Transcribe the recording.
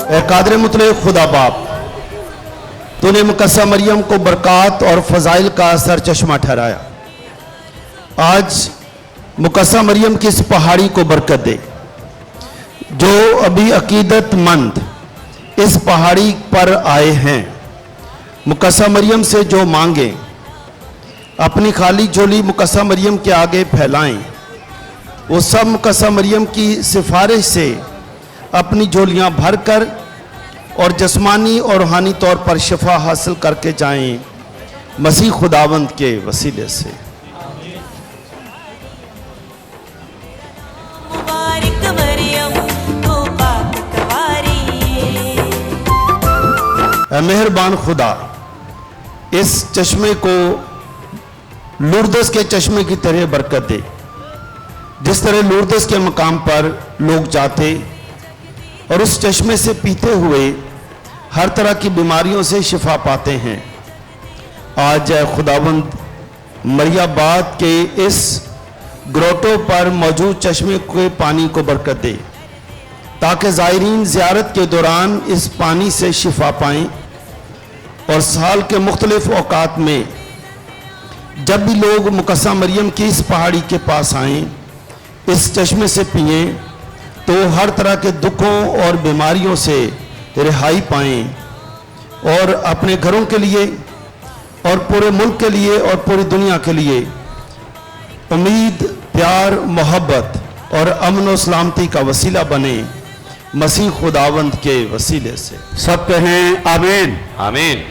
ए कादर मुतले खुदा बाप, तूने मुकस्सा मरियम को बरक़ात और फ़ज़ाइल का सर चश्मा ठहराया। आज मुकस्सा मरियम की इस पहाड़ी को बरकत दे। जो अभी अकीदतमंद इस पहाड़ी पर आए हैं, मुकस्सा मरियम से जो मांगे, अपनी खाली झोली मुकस्सा मरियम के आगे फैलाएं। वो सब मुकस्सा मरियम की सिफारिश से अपनी झोलियां भरकर और जिस्मानी और रूहानी तौर पर शिफा हासिल करके जाएं, मसीह खुदावंद के वसीले से। मेहरबान खुदा, इस चश्मे को लुर्दस के चश्मे की तरह बरकत दे। जिस तरह लुर्दस के मकाम पर लोग जाते और उस चश्मे से पीते हुए हर तरह की बीमारियों से शिफा पाते हैं, आज खुदावंद मरियाबाद के इस ग्रोटो पर मौजूद चश्मे के पानी को बरकत दे, ताकि ज़ायरीन ज़ियारत के दौरान इस पानी से शिफा पाएँ और साल के मुख्तलिफ औकात में जब भी लोग मुकस्सा मरियम की इस पहाड़ी के पास आएँ, इस चश्मे से पिएँ, तो हर तरह के दुखों और बीमारियों से रिहाई पाएँ और अपने घरों के लिए और पूरे मुल्क के लिए और पूरी दुनिया के लिए उम्मीद, प्यार, मोहब्बत और अमन और सलामती का वसीला बने, मसीह खुदावंद के वसीले से। सब कहें आमीन। आमीन।